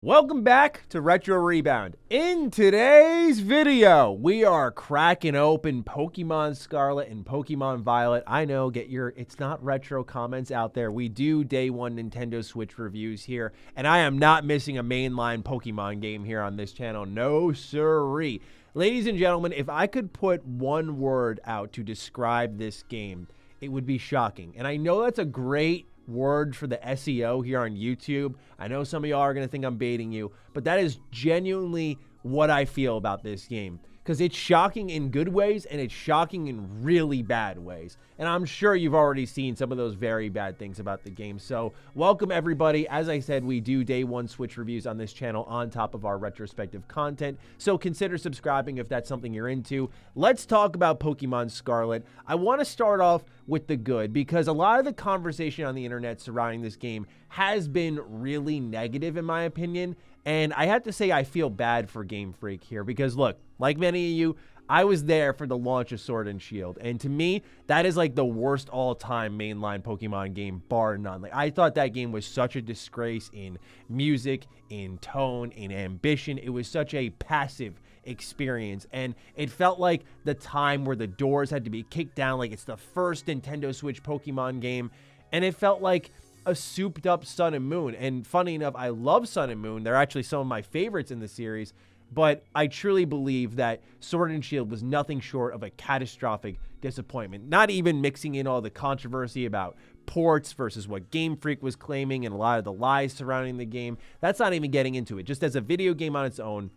Welcome back to Retro Rebound. In today's video, we are cracking open Pokemon Scarlet and Pokemon Violet. I know, get your it's not retro comments out there. We do day one Nintendo Switch reviews here, and I am not missing a mainline Pokemon game here on this channel. No siree. Ladies and gentlemen, if I could put one word out to describe this game, it would be shocking. And I know that's a great word for the SEO here on YouTube. I know some of y'all are going to think I'm baiting you, but that is genuinely what I feel about this game. Because it's shocking in good ways and it's shocking in really bad ways. And I'm sure you've already seen some of those very bad things about the game. So welcome everybody. As I said, we do day one Switch reviews on this channel on top of our retrospective content. So consider subscribing if that's something you're into. Let's talk about Pokemon Scarlet. I want to start off with the good because a lot of the conversation on the internet surrounding this game has been really negative in my opinion. And I have to say I feel bad for Game Freak here because look, like many of you, I was there for the launch of Sword and Shield. And to me, that is like the worst all-time mainline Pokemon game, bar none. Like I thought that game was such a disgrace in music, in tone, in ambition. It was such a passive experience. And it felt like the time where the doors had to be kicked down. Like it's the first Nintendo Switch Pokemon game. And it felt like a souped up Sun and Moon. And funny enough, I love Sun and Moon. They're actually some of my favorites in the series. But I truly believe that Sword and Shield was nothing short of a catastrophic disappointment. Not even mixing in all the controversy about ports versus what Game Freak was claiming and a lot of the lies surrounding the game. That's not even getting into it. Just as a video game on its own,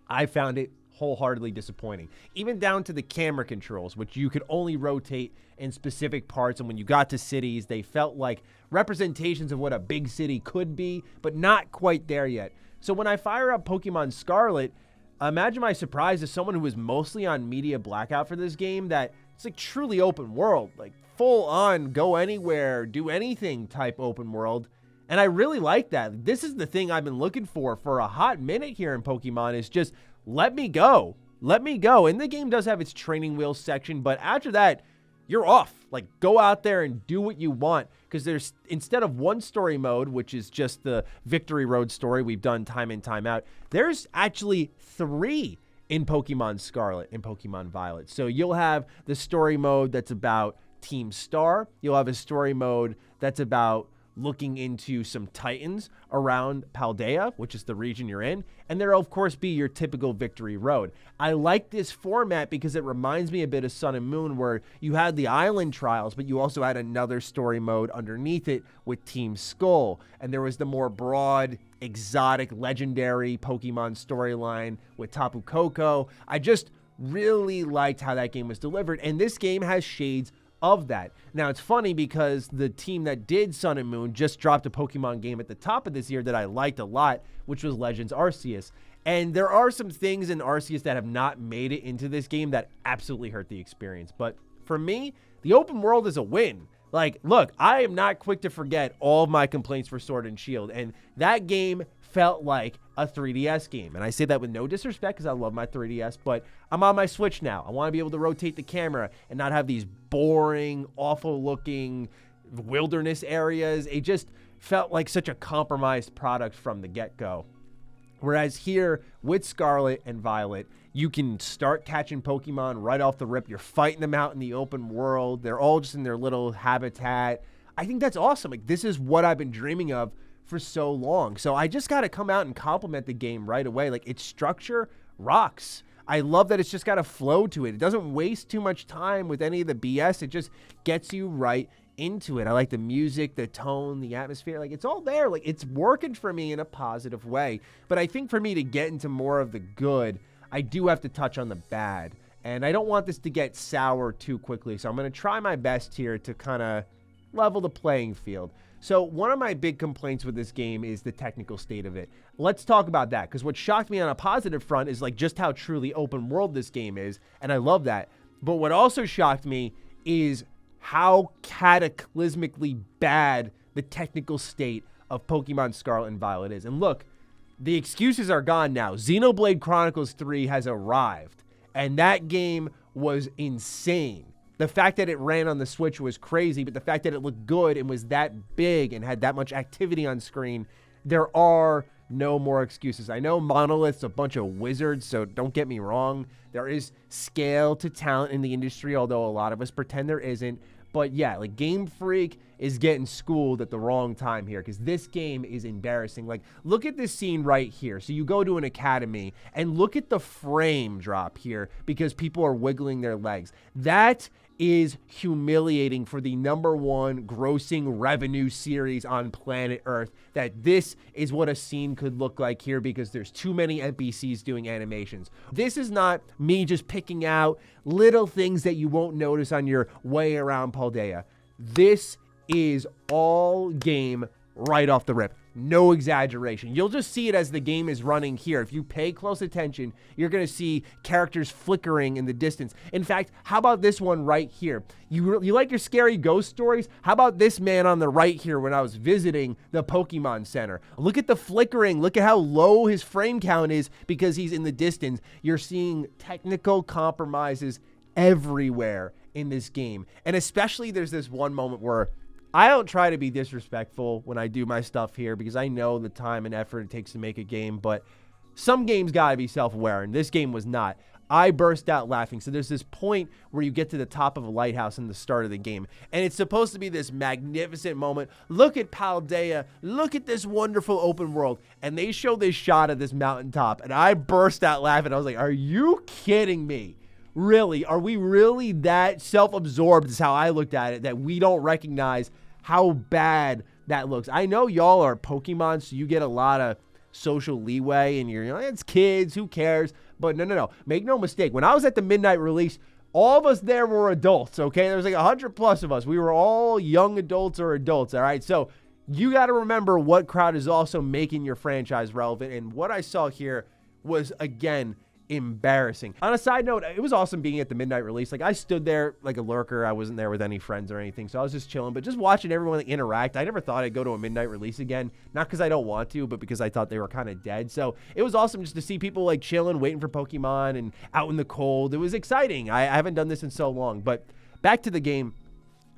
I found it wholeheartedly disappointing. Even down to the camera controls, which you could only rotate in specific parts. And when you got to cities, they felt like representations of what a big city could be, but not quite there yet. So when I fire up Pokemon Scarlet, imagine my surprise as someone who was mostly on media blackout for this game that it's like truly open world, like full on go anywhere, do anything type open world. And I really like that. This is the thing I've been looking for a hot minute here in Pokemon is just let me go. Let me go. And the game does have its training wheels section, but after that, you're off. Like, go out there and do what you want. Because there's, instead of one story mode, which is just the Victory Road story we've done time in, time out, there's actually 3 in Pokemon Scarlet and Pokemon Violet. So you'll have the story mode that's about Team Star. You'll have a story mode that's about looking into some Titans around Paldea, which is the region you're in. And there'll, of course, be your typical Victory Road. I like this format because it reminds me a bit of Sun and Moon, where you had the island trials, but you also had another story mode underneath it with Team Skull. And there was the more broad, exotic, legendary Pokemon storyline with Tapu Koko. I just really liked how that game was delivered. And this game has shades of that. Now, it's funny because the team that did Sun and Moon just dropped a Pokemon game at the top of this year that I liked a lot, which was Legends Arceus. And there are some things in Arceus that have not made it into this game that absolutely hurt the experience. But for me, the open world is a win. Like, look, I am not quick to forget all of my complaints for Sword and Shield. And that game felt like a 3DS game. And I say that with no disrespect because I love my 3DS, but I'm on my Switch now. I want to be able to rotate the camera and not have these boring, awful looking wilderness areas. It just felt like such a compromised product from the get-go. Whereas here with Scarlet and Violet, you can start catching Pokemon right off the rip. You're fighting them out in the open world. They're all just in their little habitat. I think that's awesome. Like, this is what I've been dreaming of for so long. So I just got to come out and compliment the game right away. Like, its structure rocks. I love that it's just got a flow to it. It doesn't waste too much time with any of the BS. It just gets you right into it. I like the music, the tone, the atmosphere. Like, it's all there. Like, it's working for me in a positive way. But I think for me to get into more of the good, I do have to touch on the bad. And I don't want this to get sour too quickly. So I'm going to try my best here to kind of level the playing field. So one of my big complaints with this game is the technical state of it. Let's talk about that, because what shocked me on a positive front is like just how truly open world this game is, and I love that. But what also shocked me is how cataclysmically bad the technical state of Pokemon Scarlet and Violet is. And look, the excuses are gone now. Xenoblade Chronicles 3 has arrived, and that game was insane. The fact that it ran on the Switch was crazy, but the fact that it looked good and was that big and had that much activity on screen, there are No more excuses. I know Monolith's a bunch of wizards, so don't get me wrong. There is scale to talent in the industry, although a lot of us pretend there isn't. But yeah, like Game Freak is getting schooled at the wrong time here because this game is embarrassing. Like, look at this scene right here. So you go to an academy and look at the frame drop here because people are wiggling their legs. That is humiliating for the #1 grossing revenue series on planet Earth, that this is what a scene could look like here because there's too many NPCs doing animations. This is not me just picking out little things that you won't notice on your way around Paldea. This is all game right off the rip. No exaggeration. You'll just see it as the game is running here. If you pay close attention, you're going to see characters flickering in the distance. In fact, how about this one right here? You like your scary ghost stories? How about this man on the right here when I was visiting the Pokemon Center? Look at the flickering. Look at how low his frame count is because he's in the distance. You're seeing technical compromises everywhere in this game. And especially there's this one moment where I don't try to be disrespectful when I do my stuff here because I know the time and effort it takes to make a game, but some games gotta be self-aware, and this game was not. I burst out laughing. So there's this point where you get to the top of a lighthouse in the start of the game, and it's supposed to be this magnificent moment. Look at Paldea. Look at this wonderful open world. And they show this shot of this mountaintop, and I burst out laughing. I was like, are you kidding me? Really? Are we really that self-absorbed is how I looked at it, that we don't recognize how bad that looks? I know y'all are Pokemon, so you get a lot of social leeway, and you're like, it's kids, who cares? But no. Make no mistake. When I was at the midnight release, all of us there were adults, okay? There was like 100 plus of us. We were all young adults or adults, all right? So you got to remember what crowd is also making your franchise relevant, and what I saw here was, again, embarrassing. On a side note, it was awesome being at the midnight release. Like, I stood there like a lurker. I wasn't there with any friends or anything, so I was just chilling, but just watching everyone interact. I never thought I'd go to a midnight release again, not because I don't want to, but because I thought they were kind of dead. So it was awesome just to see people like chilling, waiting for Pokemon and out in the cold. It was exciting. I haven't done this in so long. But back to the game.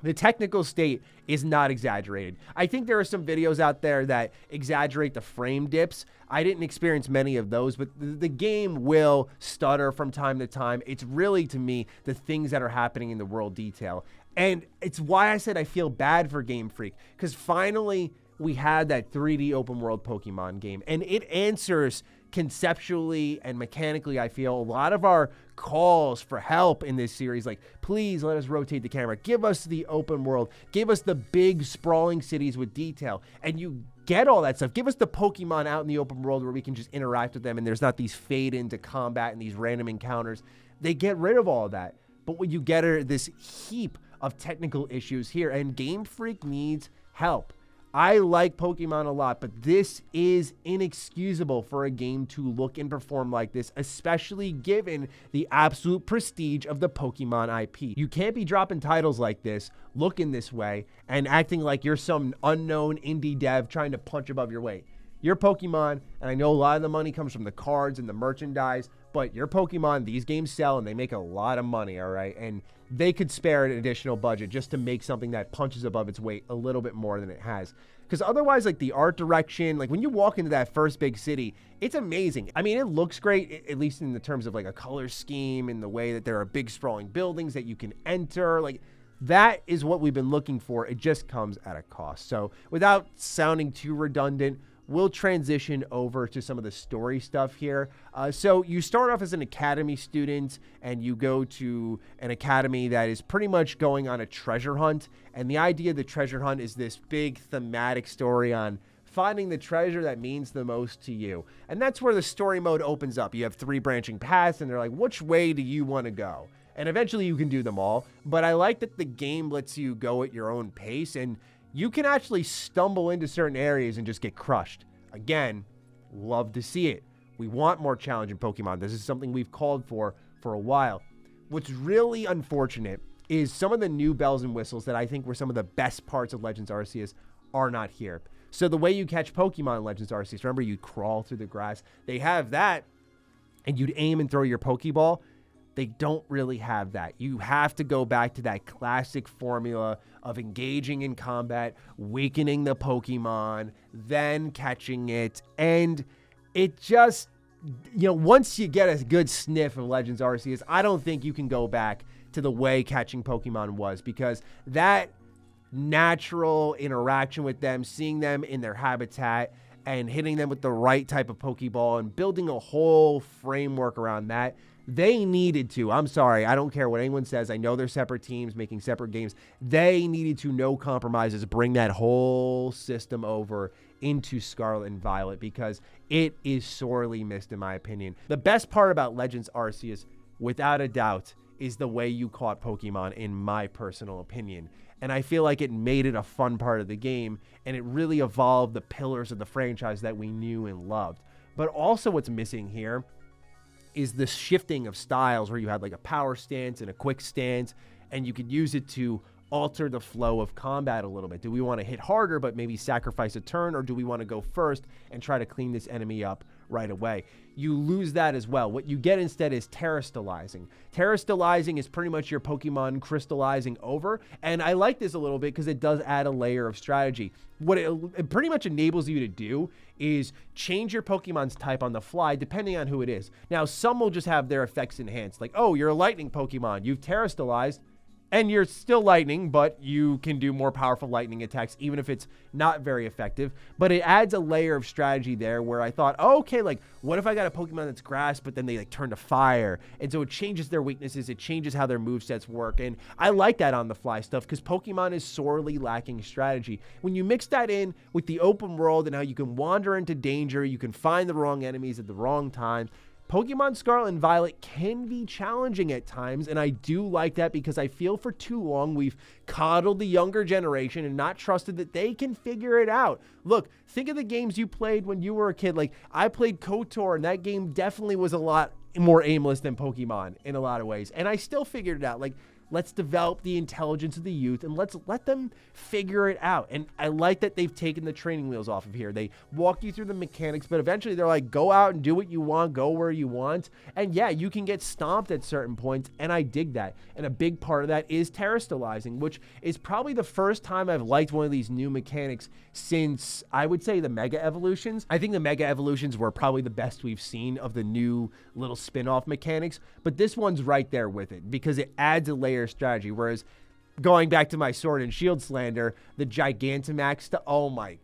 The technical state is not exaggerated. I think there are some videos out there that exaggerate the frame dips. I didn't experience many of those, but the game will stutter from time to time. It's really, to me, the things that are happening in the world detail. And it's why I said I feel bad for Game Freak, because finally we had that 3D open world Pokemon game, and it answers conceptually and mechanically, I feel, a lot of our calls for help in this series. Like, please let us rotate the camera, give us the open world, give us the big sprawling cities with detail, and you get all that stuff. Give us the Pokemon out in the open world where we can just interact with them and there's not these fade into combat and these random encounters. They get rid of all of that, but what you get are this heap of technical issues here, and Game Freak needs help. I like Pokemon a lot, but this is inexcusable for a game to look and perform like this, especially given the absolute prestige of the Pokemon IP. You can't be dropping titles like this, looking this way, and acting like you're some unknown indie dev trying to punch above your weight. You're Pokemon, and I know a lot of the money comes from the cards and the merchandise, but you're Pokemon, these games sell, and they make a lot of money, all right? And they could spare an additional budget just to make something that punches above its weight a little bit more than it has. Because otherwise, like, the art direction, like, when you walk into that first big city, it's amazing. I mean, it looks great, at least in the terms of, like, a color scheme and the way that there are big sprawling buildings that you can enter. Like, that is what we've been looking for. It just comes at a cost. So without sounding too redundant, we'll transition over to some of the story stuff here. So you start off as an academy student, and you go to an academy that is pretty much going on a treasure hunt. And the idea of the treasure hunt is this big thematic story on finding the treasure that means the most to you. And that's where the story mode opens up. You have 3 branching paths, and they're like, which way do you want to go? And eventually you can do them all. But I like that the game lets you go at your own pace, and you can actually stumble into certain areas and just get crushed. Again, love to see it. We want more challenging Pokemon. This is something we've called for a while. What's really unfortunate is some of the new bells and whistles that I think were some of the best parts of Legends Arceus are not here. So the way you catch Pokemon in Legends Arceus, remember you crawl through the grass? They have that, and you'd aim and throw your Pokeball. They don't really have that. You have to go back to that classic formula of engaging in combat, weakening the Pokemon, then catching it. And it just, once you get a good sniff of Legends Arceus, I don't think you can go back to the way catching Pokemon was, because that natural interaction with them, seeing them in their habitat and hitting them with the right type of Pokeball and building a whole framework around that, they needed to. I'm sorry, I don't care what anyone says. I know they're separate teams making separate games. They needed to, no compromises, bring that whole system over into Scarlet and Violet, because it is sorely missed in my opinion. The best part about Legends Arceus, without a doubt, is the way you caught Pokemon, in my personal opinion. And I feel like it made it a fun part of the game, and it really evolved the pillars of the franchise that we knew and loved. But also what's missing here is the shifting of styles, where you had like a power stance and a quick stance, and you could use it to alter the flow of combat a little bit. Do we want to hit harder but maybe sacrifice a turn, or do we want to go first and try to clean this enemy up right away? You lose that as well. What you get instead is Terastalizing. Terastalizing is pretty much your Pokemon crystallizing over, and I like this a little bit because it does add a layer of strategy. What it pretty much enables you to do is change your Pokemon's type on the fly depending on who it is. Now, some will just have their effects enhanced, like, oh, you're a lightning Pokemon, you've Terastalized, and you're still lightning, but you can do more powerful lightning attacks, even if it's not very effective. But it adds a layer of strategy there where I thought, oh, okay, like, what if I got a Pokemon that's grass, but then they like turn to fire? And so it changes their weaknesses. It changes how their movesets work. And I like that on the fly stuff, because Pokemon is sorely lacking strategy. When you mix that in with the open world and how you can wander into danger, you can find the wrong enemies at the wrong times, Pokemon Scarlet and Violet can be challenging at times, and I do like that, because I feel for too long we've coddled the younger generation and not trusted that they can figure it out. Look, think of the games you played when you were a kid. Like, I played KOTOR, and that game definitely was a lot more aimless than Pokemon in a lot of ways, and I still figured it out. Like, let's develop the intelligence of the youth and let's let them figure it out. And I like that they've taken the training wheels off of here. They walk you through the mechanics, but eventually they're like, go out and do what you want, go where you want. And yeah, you can get stomped at certain points, and I dig that. And a big part of that is Terastalizing, which is probably the first time I've liked one of these new mechanics since, I would say, the Mega Evolutions. I think the Mega Evolutions were probably the best we've seen of the new little spin-off mechanics, but this one's right there with it, because it adds a layer of strategy. Whereas, going back to my Sword and Shield slander, the Gigantamax stuff, oh my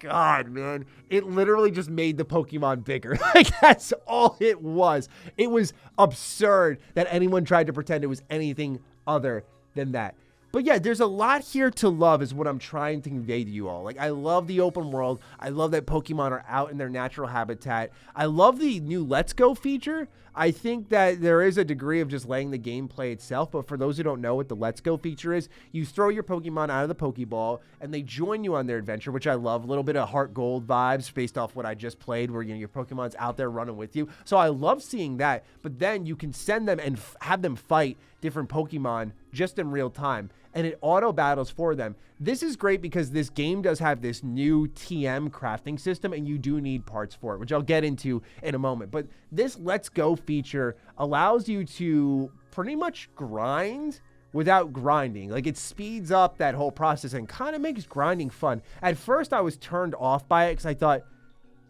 God, man, it literally just made the Pokemon bigger. Like, that's all it was. It was absurd that anyone tried to pretend it was anything other than that. But yeah, there's a lot here to love, is what I'm trying to convey to you all. Like, I love the open world. I love that Pokemon are out in their natural habitat. I love the new Let's Go feature. I think that there is a degree of just letting the game play itself, but for those who don't know what the Let's Go feature is, you throw your Pokemon out of the Pokeball, and they join you on their adventure, which I love. A little bit of Heart Gold vibes based off what I just played, where your Pokemon's out there running with you. So I love seeing that, but then you can send them and have them fight different Pokemon just in real time, and it auto battles for them. This is great because this game does have this new TM crafting system, and you do need parts for it, which I'll get into in a moment. But this Let's Go feature allows you to pretty much grind without grinding. Like, it speeds up that whole process and kind of makes grinding fun. At first, I was turned off by it because I thought,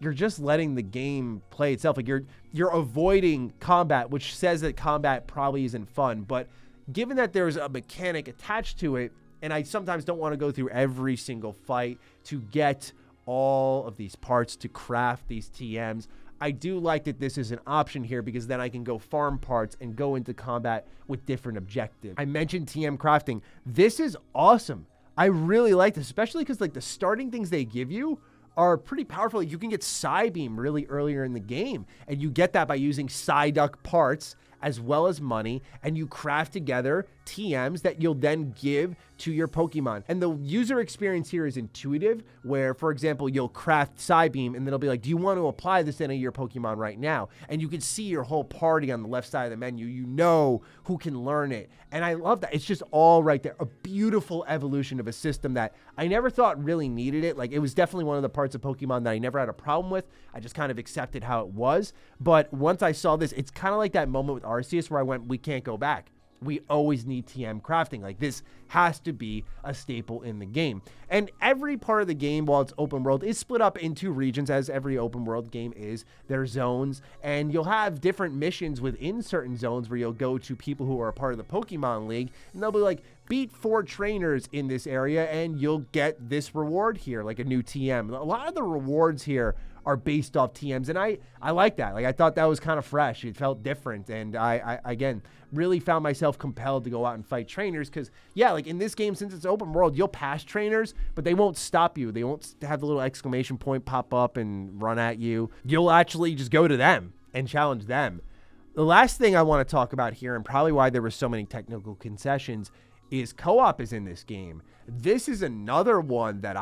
you're just letting the game play itself. Like, you're avoiding combat, which says that combat probably isn't fun. But given that there's a mechanic attached to it, and I sometimes don't want to go through every single fight to get all of these parts to craft these TMs, I do like that this is an option here, because then I can go farm parts and go into combat with different objectives. I mentioned TM crafting. This is awesome. I really like this, especially because, like, the starting things they give you are pretty powerful. You can get Psybeam really earlier in the game, and you get that by using Psyduck parts as well as money, and you craft together TMs that you'll then give to your Pokemon. And the user experience here is intuitive, where, for example, you'll craft Psybeam, and then it'll be like, do you want to apply this to any of your Pokemon right now? And you can see your whole party on the left side of the menu. You know who can learn it. And I love that. It's just all right there. A beautiful evolution of a system that I never thought really needed it. Like, it was definitely one of the parts of Pokemon that I never had a problem with. I just kind of accepted how it was. But once I saw this, it's kind of like that moment with Arceus where I went, we can't go back. We always need TM crafting. Like, this has to be a staple in the game. And every part of the game, while it's open world, is split up into regions, as every open world game is. There are zones, and you'll have different missions within certain zones where you'll go to people who are a part of the Pokemon League, and they'll be like, beat 4 trainers in this area, and you'll get this reward here, like a new TM. A lot of the rewards here are based off TMs, and I like that. Like, I thought that was kind of fresh. It felt different, and I again really found myself compelled to go out and fight trainers, because yeah, like in this game, since it's open world, you'll pass trainers, but they won't stop you. They won't have the little exclamation point pop up and run at you. You'll actually just go to them and challenge them. The last thing I want to talk about here, and probably why there were so many technical concessions, is co-op is in this game. This is another one that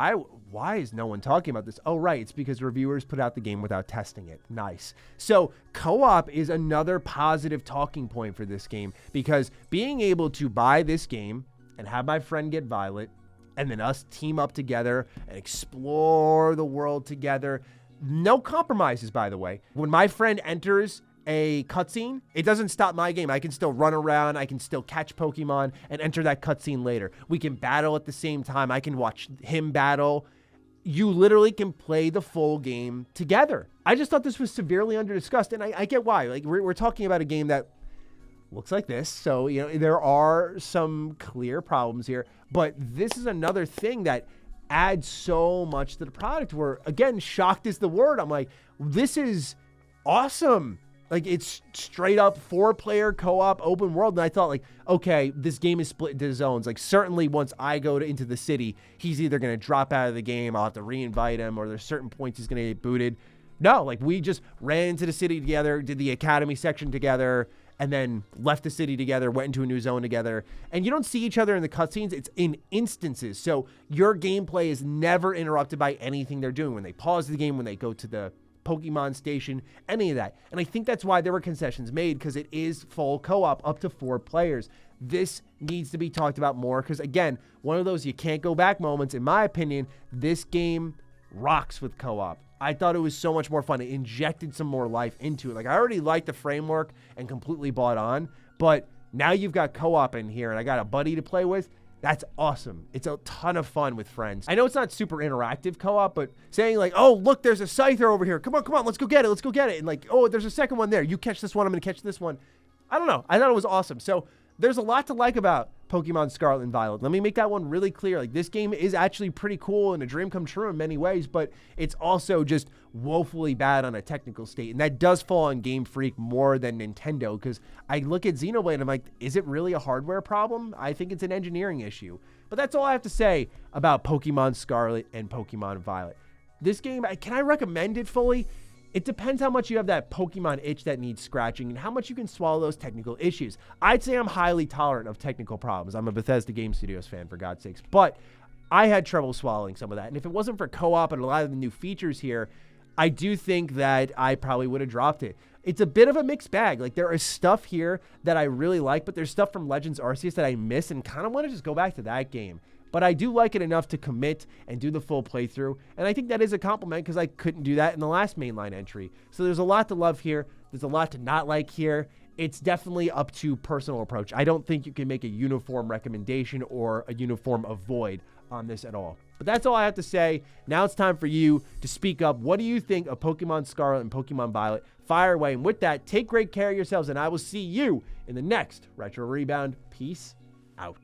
why is no one talking about this? Oh, right. It's because reviewers put out the game without testing it. Nice. So co-op is another positive talking point for this game, because being able to buy this game and have my friend get Violet and then us team up together and explore the world together. No compromises, by the way. When my friend enters a cutscene, it doesn't stop my game. I can still run around, I can still catch Pokemon and enter that cutscene later. We can battle at the same time. I can watch him battle. You literally can play the full game together. I just thought this was severely under-discussed, and I get why. Like, we're talking about a game that looks like this, so, you know, there are some clear problems here, but this is another thing that adds so much to the product where, again, shocked is the word. I'm like, this is awesome. Like, it's straight up 4-player co-op open world. And I thought, like, okay, this game is split into zones. Like, certainly once I go into the city, he's either going to drop out of the game, I'll have to re-invite him, or there's certain points he's going to get booted. No, like, we just ran into the city together, did the academy section together, and then left the city together, went into a new zone together. And you don't see each other in the cutscenes. It's in instances. So your gameplay is never interrupted by anything they're doing. When they pause the game, when they go to the Pokemon station, any of that. And I think that's why there were concessions made, because it is full co-op up to 4 players. This needs to be talked about more, because again, one of those you can't go back moments. In my opinion, this game rocks with co-op. I thought it was so much more fun. It injected some more life into it. Like, I already liked the framework and completely bought on, but now you've got co-op in here and I got a buddy to play with. That's awesome. It's a ton of fun with friends. I know it's not super interactive co-op, but saying like, oh, look, there's a Scyther over here. Come on, let's go get it. Let's go get it. And like, oh, there's a second one there. You catch this one, I'm going to catch this one. I don't know. I thought it was awesome. So there's a lot to like about Pokemon Scarlet and Violet. Let me make that one really clear. Like, this game is actually pretty cool and a dream come true in many ways, but it's also just woefully bad on a technical state. And that does fall on Game Freak more than Nintendo, because I look at Xenoblade and I'm like, is it really a hardware problem? I think it's an engineering issue. But that's all I have to say about Pokemon Scarlet and Pokemon Violet. This game, can I recommend it fully? It depends how much you have that Pokemon itch that needs scratching and how much you can swallow those technical issues. I'd say I'm highly tolerant of technical problems. I'm a Bethesda Game Studios fan, for God's sakes. But I had trouble swallowing some of that. And if it wasn't for co-op and a lot of the new features here, I do think that I probably would have dropped it. It's a bit of a mixed bag. Like, there is stuff here that I really like, but there's stuff from Legends Arceus that I miss and kind of want to just go back to that game. But I do like it enough to commit and do the full playthrough. And I think that is a compliment, because I couldn't do that in the last mainline entry. So there's a lot to love here. There's a lot to not like here. It's definitely up to personal approach. I don't think you can make a uniform recommendation or a uniform avoid on this at all. But that's all I have to say. Now it's time for you to speak up. What do you think of Pokemon Scarlet and Pokemon Violet? Fire away. And with that, take great care of yourselves, and I will see you in the next Retro Rebound. Peace out.